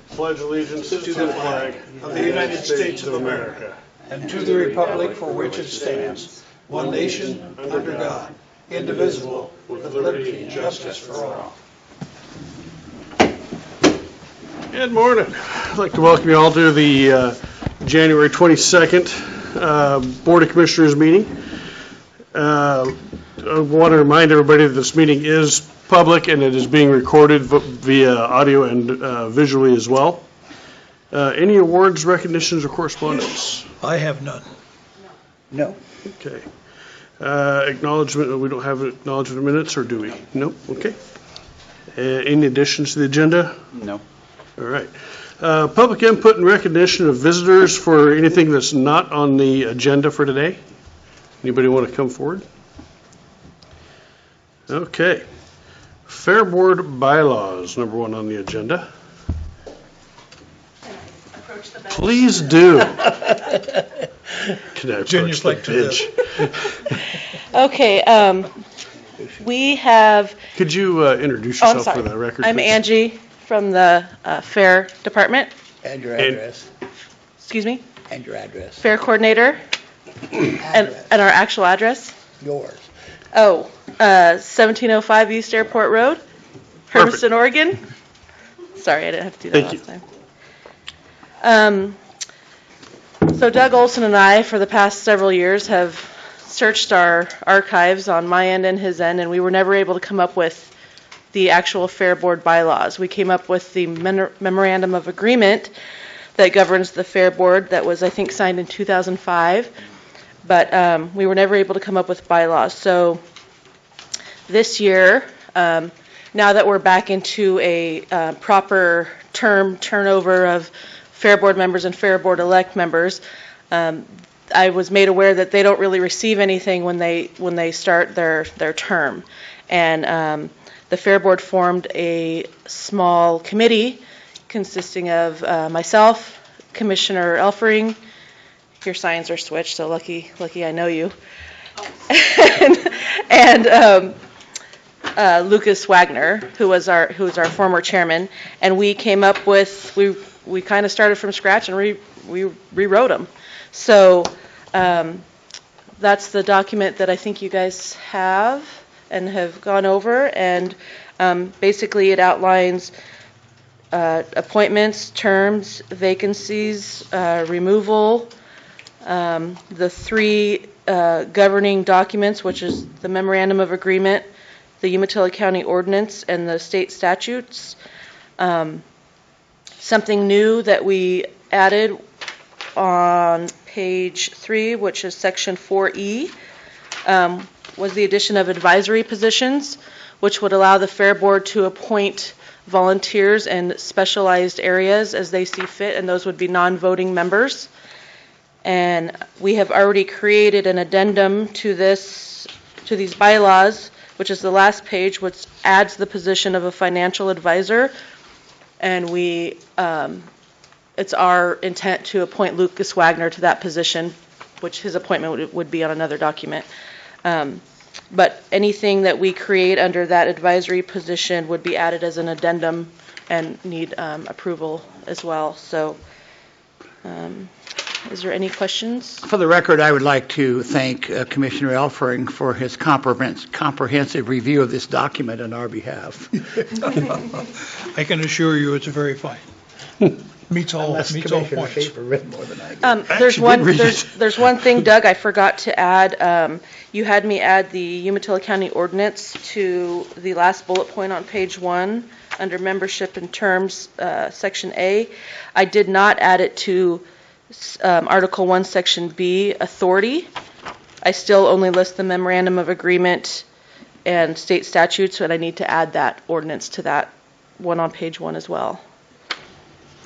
Pledge allegiance to the flag of the United States of America and to the republic for which it stands, one nation, under God, indivisible, with liberty and justice for all. Good morning. I'd like to welcome you all to the January 22nd Board of Commissioners meeting. I want to remind everybody that this meeting is public and it is being recorded via audio and visually as well. Any awards, recognitions, or correspondence? I have none. No. Okay. Acknowledgement, we don't have acknowledgement minutes, or do we? Nope. Okay. Any additions to the agenda? No. All right. Public input and recognition of visitors for anything that's not on the agenda for today. Anybody want to come forward? Okay. Fair Board Bylaws, number 1 on the agenda. Please do. Can I approach the bench? Okay. We have. Could you introduce yourself for the record? I'm please? Angie from the Fair Department. And your address. Excuse me? And your address. Fair Coordinator. And our actual address? Yours. Oh, 1705 East Airport Road, Hermiston, Oregon. Sorry, I didn't have to do that last time. So Doug Olson and I, for the past several years, have searched our archives on my end and his end, and we were never able to come up with the actual Fair Board bylaws. We came up with the Memorandum of Agreement that governs the Fair Board that was, I think, signed in 2005. But we were never able to come up with bylaws. So this year, now that we're back into a proper term turnover of Fair Board members and Fair Board elect members, I was made aware that they don't really receive anything when they start their term. And the Fair Board formed a small committee consisting of myself, Commissioner Elfering. Your signs are switched, so lucky I know you. and Lucas Wagner, who's our former chairman, and we came up with we kind of started from scratch and we rewrote them. So that's the document that I think you guys have and have gone over, and basically it outlines appointments, terms, vacancies, removal. The 3 governing documents, which is the Memorandum of Agreement, the Umatilla County Ordinance, and the state statutes. Something new that we added on page 3, which is section 4E, was the addition of advisory positions, which would allow the Fair Board to appoint volunteers in specialized areas as they see fit, and those would be non-voting members. And we have already created an addendum to these bylaws, which is the last page, which adds the position of a financial advisor. And it's our intent to appoint Lucas Wagner to that position, which his appointment would be on another document. But anything that we create under that advisory position would be added as an addendum and need approval as well. So. Is there any questions? For the record, I would like to thank Commissioner Elfering for his comprehensive review of this document on our behalf. I can assure you it's very fine. Meets all points. Read more than I did. There's one thing, Doug, I forgot to add. You had me add the Umatilla County Ordinance to the last bullet point on page 1 under membership and terms, section A. I did not add it to Article 1, Section B, authority. I still only list the Memorandum of Agreement and state statutes, and I need to add that ordinance to that one on page 1 as well.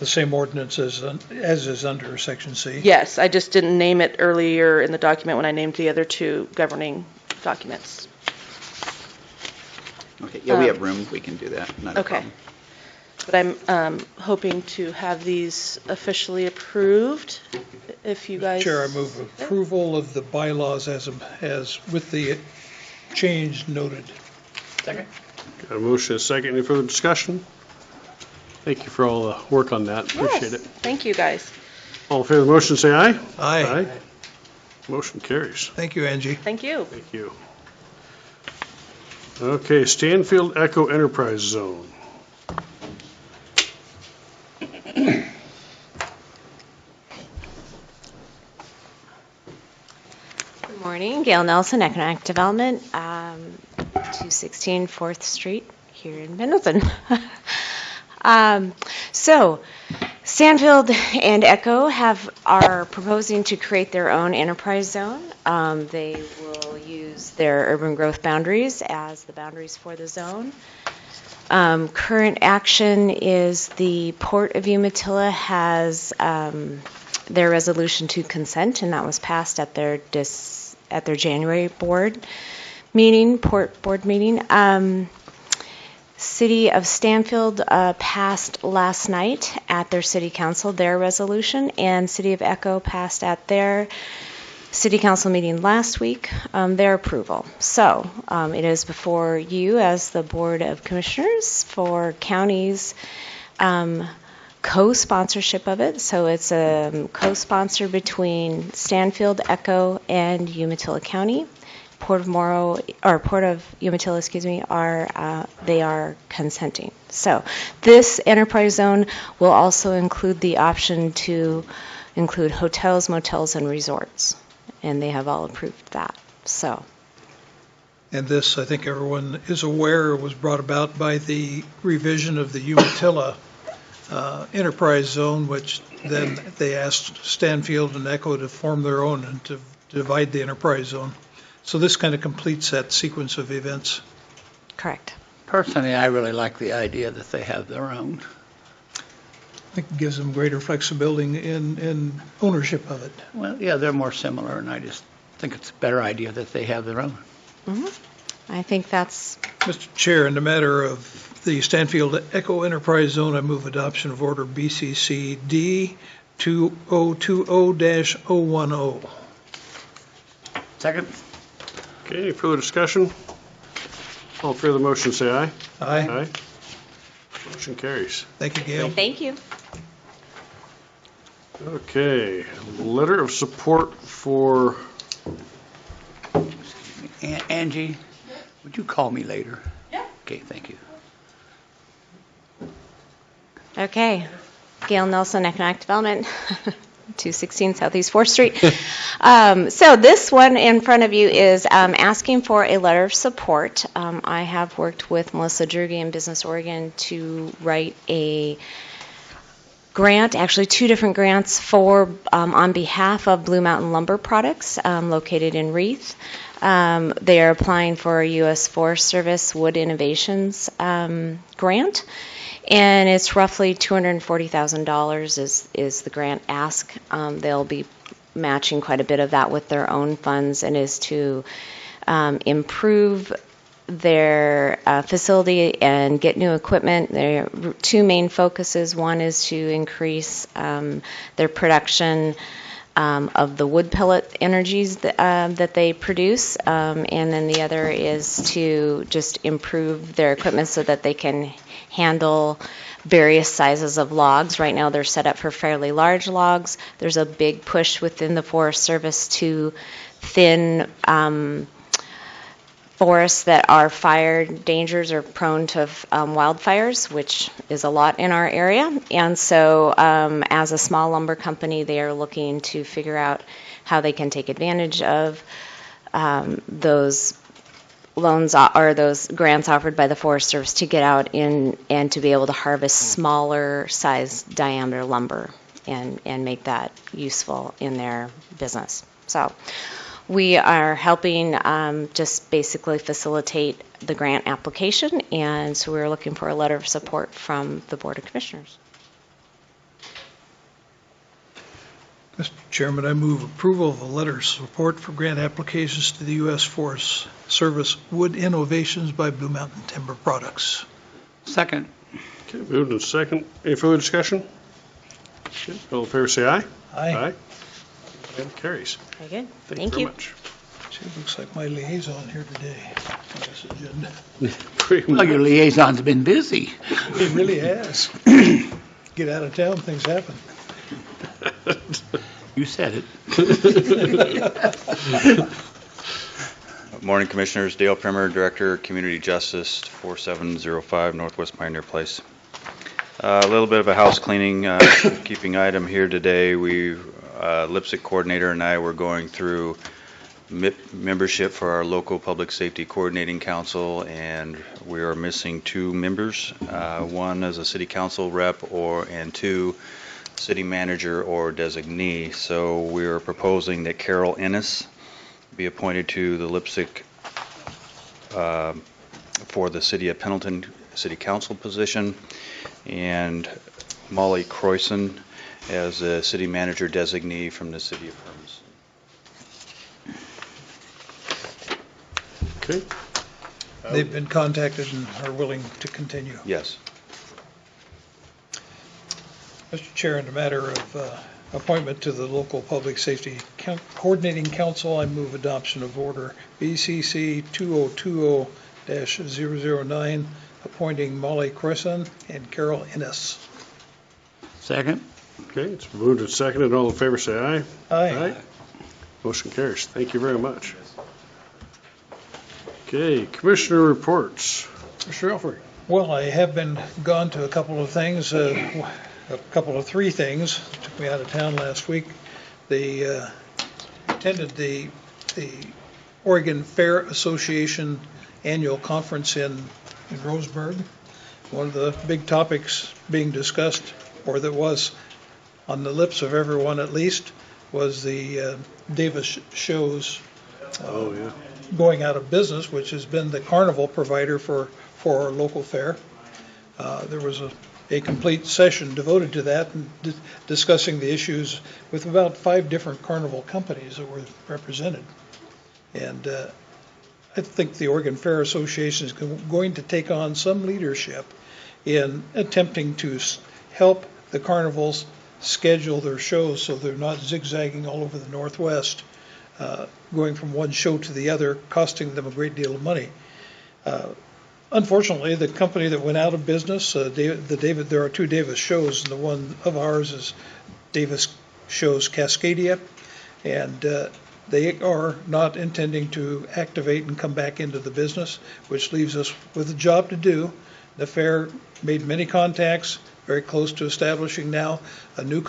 The same ordinance as is under Section C? Yes, I just didn't name it earlier in the document when I named the other 2 governing documents. Okay, yeah, we have room. We can do that. Not a problem. But I'm hoping to have these officially approved. If you guys... Chair, I move approval of the bylaws as with the change noted. Second. Got a motion, a second. Any further discussion? Thank you for all the work on that. Appreciate it. Thank you, guys. All in favor of the motion, say aye. Aye. Motion carries. Thank you, Angie. Thank you. Thank you. Okay, Stanfield Echo Enterprise Zone. Good morning, Gail Nelson, Economic Development, 216 4th Street here in Pendleton. So, Stanfield and Echo are proposing to create their own enterprise zone. They will use their urban growth boundaries as the boundaries for the zone. Current action is the Port of Umatilla has their resolution to consent, and that was passed at their January board meeting, port board meeting. City of Stanfield passed last night at their city council their resolution, and City of Echo passed at their city council meeting last week their approval. So it is before you as the Board of Commissioners for counties co-sponsorship of it. So it's a co-sponsor between Stanfield, Echo, and Umatilla County. Port of Umatilla, they are consenting. So this enterprise zone will also include the option to include hotels, motels, and resorts, and they have all approved that. So. And this, I think everyone is aware, was brought about by the revision of the Umatilla enterprise zone, which then they asked Stanfield and Echo to form their own and to divide the enterprise zone. So this kind of completes that sequence of events. Correct. Personally, I really like the idea that they have their own. I think it gives them greater flexibility in ownership of it. Well, yeah, they're more similar, and I just think it's a better idea that they have their own. Mm-hmm. I think that's... Mr. Chair, in the matter of the Stanfield Echo Enterprise Zone, I move adoption of Order BCC D 2020-010. Second. Okay, any further discussion? All in favor of the motion, say aye. Aye. Motion carries. Thank you, Gail. Thank you. Okay, letter of support for... Angie, would you call me later? Yeah. Okay, thank you. Okay. Gail Nelson, Economic Development, 216 Southeast 4th Street. So this one in front of you is asking for a letter of support. I have worked with Melissa Jurge in Business Oregon to write a grant, actually 2 different grants for on behalf of Blue Mountain Lumber Products located in Reeth. They are applying for a U.S. Forest Service Wood Innovations grant, and it's roughly $240,000 is the grant ask. They'll be matching quite a bit of that with their own funds, and is to improve their facility and get new equipment. There are 2 main focuses. One is to increase their production of the wood pellet energies that they produce, and then the other is to just improve their equipment so that they can handle various sizes of logs. Right now they're set up for fairly large logs. There's a big push within the Forest Service to thin forests that are fire dangers or prone to wildfires, which is a lot in our area. And so as a small lumber company, they are looking to figure out how they can take advantage of those loans or those grants offered by the Forest Service to get out in and to be able to harvest smaller size diameter lumber and make that useful in their business. So we are helping just basically facilitate the grant application, and so we're looking for a letter of support from the Board of Commissioners. Mr. Chairman, I move approval of a letter of support for grant applications to the U.S. Forest Service Wood Innovations by Blue Mountain Timber Products. Second. Okay, moved and second. Any further discussion? Okay, all in favor, say aye. Aye. And carries. Very good. Thank you very much. See, it looks like my liaison here today on this agenda. Pretty Well, your much. liaison's been busy. He really has. Get out of town, things happen. You said it. Morning, Commissioners. Dale Primer, Director, Community Justice, 4705 Northwest Pioneer Place. A little bit of a house cleaning, keeping item here today. Lipstick Coordinator and I were going through membership for our local Public Safety Coordinating Council, and we are missing 2 members. One as a City Council rep and 2 City Manager or designee. So we are proposing that Carol Ennis be appointed to the Lipstick for the City of Pendleton City Council position, and Molly Croyson as a City Manager designee from the City of Herms. Okay. They've been contacted and are willing to continue. Yes. Mr. Chair, in the matter of appointment to the local Public Safety Coordinating Council, I move adoption of Order BCC 2020-009, appointing Molly Croyson and Carol Ennis. Second? Okay, it's moved and seconded. All in favor, say aye. Aye. Motion carries. Thank you very much. Okay, Commissioner reports. Mr. Alford. Well, I have been gone to a couple of things, three things. Took me out of town last week. They attended the Oregon Fair Association annual conference in Roseburg. One of the big topics being discussed, or that was on the lips of everyone at least, was the Davis shows going out of business, which has been the carnival provider for our local fair. There was a complete session devoted to that and discussing the issues with about 5 different carnival companies that were represented. And I think the Oregon Fair Association is going to take on some leadership in attempting to help the carnivals schedule their shows so they're not zigzagging all over the Northwest, going from one show to the other, costing them a great deal of money. Unfortunately, the company that went out of business, there are 2 Davis shows, and the one of ours is Davis Shows Cascadia, and they are not intending to activate and come back into the business, which leaves us with a job to do. The fair made many contacts, very close to establishing now a new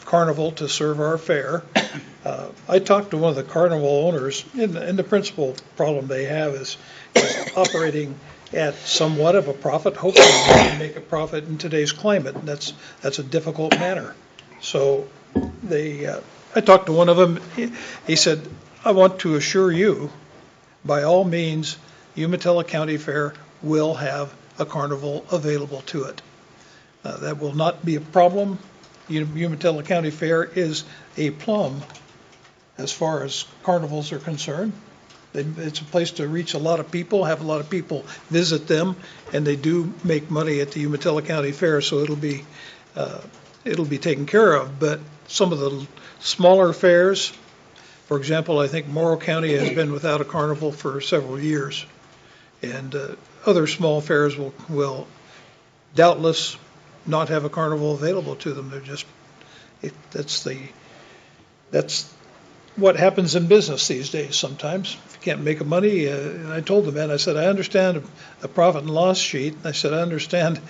carnival to serve our fair. I talked to one of the carnival owners, and the principal problem they have is operating at somewhat of a profit, hoping to make a profit in today's climate, and that's a difficult matter. So I talked to one of them. He said, I want to assure you, by all means, Umatilla County Fair will have a carnival available to it. That will not be a problem. Umatilla County Fair is a plum as far as carnivals are concerned. It's a place to reach a lot of people, have a lot of people visit them, and they do make money at the Umatilla County Fair, so it'll be taken care of. But some of the smaller fairs, for example, I think Morrow County has been without a carnival for several years, and other small fairs will doubtless not have a carnival available to them. They're just that's what happens in business these days. Sometimes if you can't make money, and I told the man, I said, I understand a profit and loss sheet. I said, I understand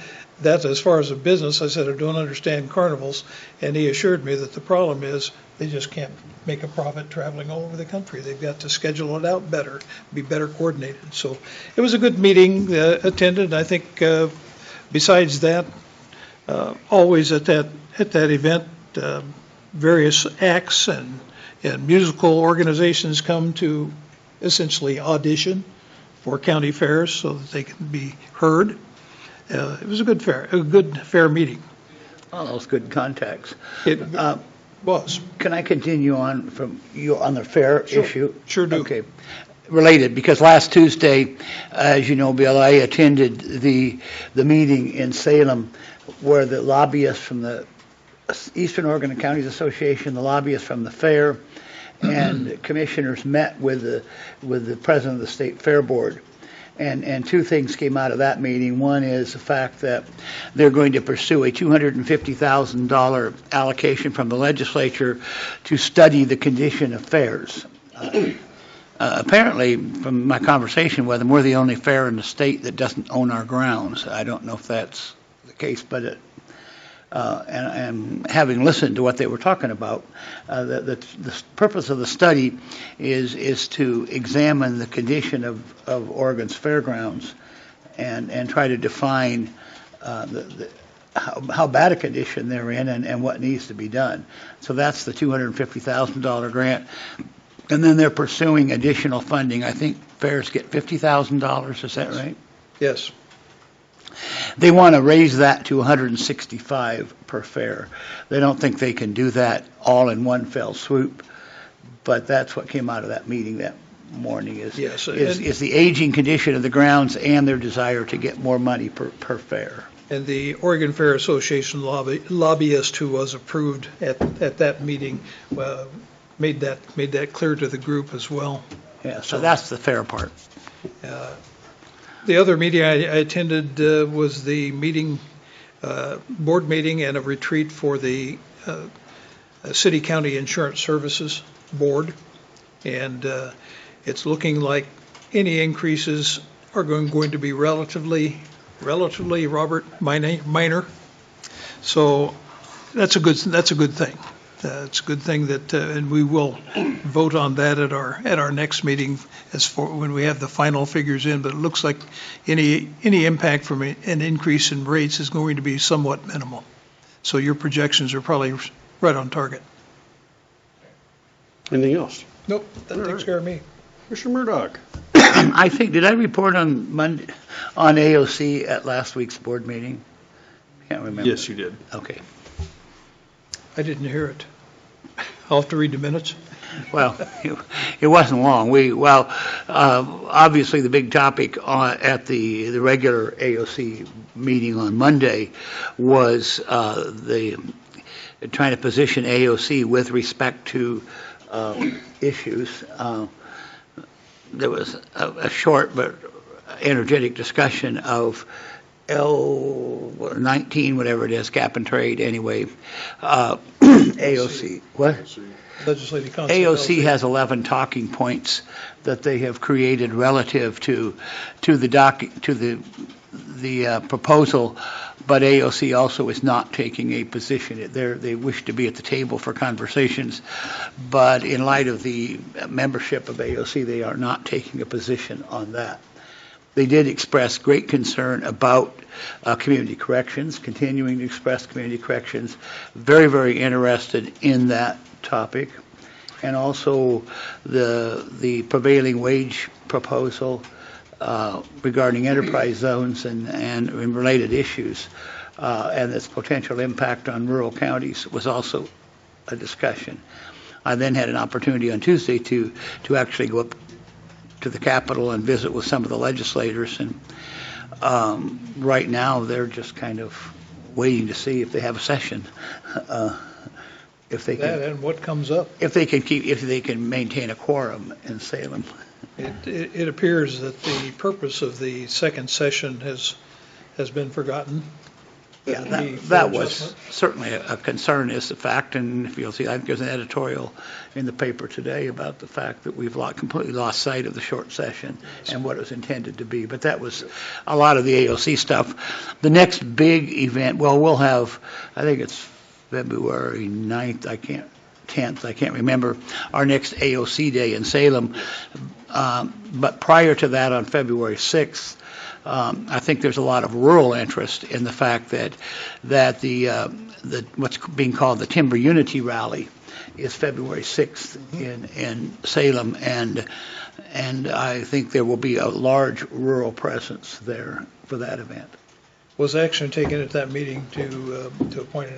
that as far as a business. I said, I don't understand carnivals. And he assured me that the problem is they just can't make a profit traveling all over the country. They've got to schedule it out better, be better coordinated. So it was a good meeting attended. I think besides that, always at that event, various acts and musical organizations come to essentially audition for county fairs so that they can be heard. It was a good fair meeting. All those good contacts. It was. Can I continue on from you on the fair issue? Sure do. Okay. Related, because last Tuesday, as you know, Bill, I attended the meeting in Salem where the lobbyists from the Eastern Oregon Counties Association, the lobbyists from the fair, and commissioners met with the president of the State Fair Board. And two things came out of that meeting. One is the fact that they're going to pursue a $250,000 allocation from the legislature to study the condition of fairs. Apparently, from my conversation with them, we're the only fair in the state that doesn't own our grounds. I don't know if that's the case, but and having listened to what they were talking about, the purpose of the study is to examine the condition of Oregon's fairgrounds and try to define how bad a condition they're in and what needs to be done. So that's the $250,000 grant. And then they're pursuing additional funding. I think fairs get $50,000, is that right? Yes. They want to raise that to $165 per fair. They don't think they can do that all in one fell swoop, but that's what came out of that meeting that morning is the aging condition of the grounds and their desire to get more money per fair. And the Oregon Fair Association lobbyist who was approved at that meeting made that clear to the group as well. Yeah, so that's the fair part. The other meeting I attended was the board meeting and a retreat for the City County Insurance Services Board. And it's looking like any increases are going to be relatively, Robert, minor. So that's a good thing. It's a good thing that, and we will vote on that at our next meeting as for when we have the final figures in. But it looks like any impact from an increase in rates is going to be somewhat minimal. So your projections are probably right on target. Anything else? Nope, that takes care of me. Mr. Murdoch. I think, did I report on Monday on AOC at last week's board meeting? Can't remember. Yes, you did. Okay. I didn't hear it. I'll have to read the minutes. Well, it wasn't long. Obviously the big topic at the regular AOC meeting on Monday was trying to position AOC with respect to issues. There was a short but energetic discussion of L19, whatever it is, cap and trade, anyway. AOC, what? Legislative Council. AOC has 11 talking points that they have created relative to the proposal, but AOC also is not taking a position. They wish to be at the table for conversations, but in light of the membership of AOC, they are not taking a position on that. They did express great concern about community corrections, continuing to express community corrections, very, very interested in that topic, and also the prevailing wage proposal regarding enterprise zones and related issues, and its potential impact on rural counties was also a discussion. I then had an opportunity on Tuesday to actually go up to the Capitol and visit with some of the legislators, and right now they're just kind of waiting to see if they have a session, if they can, and what comes up, if they can maintain a quorum in Salem. It appears that the purpose of the second session has been forgotten. Yeah, that was certainly a concern, is the fact, and if you'll see, I think there's an editorial in the paper today about the fact that we've completely lost sight of the short session and what it was intended to be. But that was a lot of the AOC stuff. The next big event, well, we'll have, I think it's February 9th, 10th, I can't remember, our next AOC day in Salem. But prior to that, on February 6th, I think there's a lot of rural interest in the fact that the what's being called the Timber Unity Rally is February 6th in Salem, and I think there will be a large rural presence there for that event. Was action taken at that meeting to appoint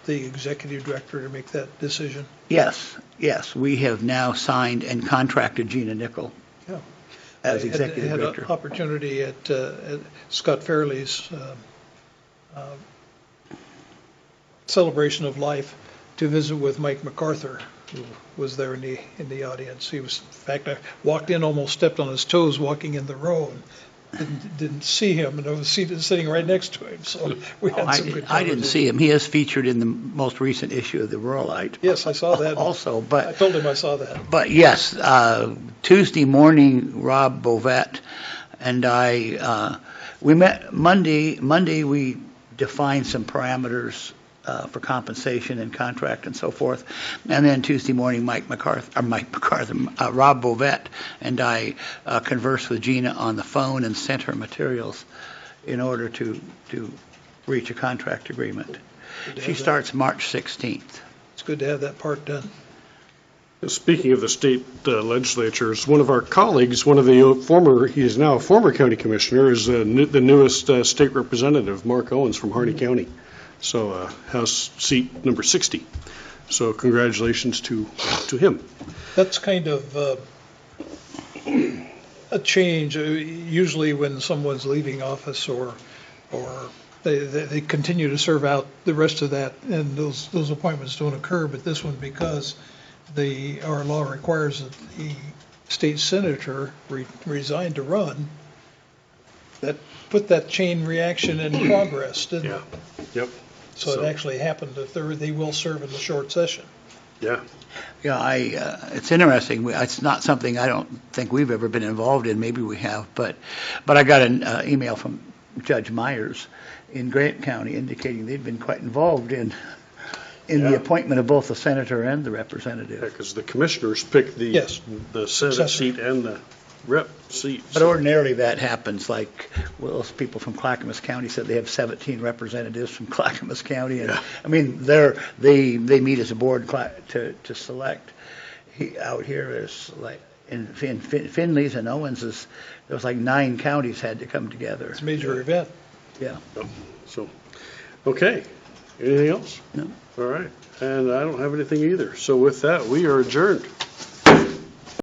the executive director to make that decision? Yes, we have now signed and contracted Gina Nichol. Yeah. As executive director. I had an opportunity at Scott Fairley's celebration of life to visit with Mike MacArthur who was there in the audience. He was, in fact, I walked in, almost stepped on his toes walking in the row, and didn't see him, and I was sitting right next to him, so we had some good I didn't see him. He is featured in the most recent issue of the Ruralite. Yes, I saw that. Also, I told him I saw that. But yes, Tuesday morning, Rob Bovett and I, we met Monday. Monday, we defined some parameters for compensation and contract and so forth. And then Tuesday morning, Rob Bovett and I conversed with Gina on the phone and sent her materials in order to reach a contract agreement. She starts March 16th. It's good to have that part done. Speaking of the state legislatures, one of our colleagues, he is now a former county commissioner, is the newest state representative, Mark Owens from Harney County. So House seat number 60. So congratulations to him. That's kind of a change. Usually when someone's leaving office or they continue to serve out the rest of that, and those appointments don't occur, but this one, because our law requires that the state senator resign to run, that put that chain reaction in progress, didn't it? Yep. So it actually happened that they will serve in the short session. Yeah. Yeah, it's interesting. It's not something I don't think we've ever been involved in. Maybe we have, but I got an email from Judge Myers in Grant County indicating they've been quite involved in the appointment of both the senator and the representative. Because the commissioners pick the Senate seat and the rep seat. But ordinarily that happens, like, those people from Clackamas County said they have 17 representatives from Clackamas County. And I mean, they meet as a board to select. Out here is like, in Finley's and Owens's, there was like 9 counties had to come together. It's a major event. Yeah. So, okay. Anything else? No. All right. And I don't have anything either. So with that, we are adjourned.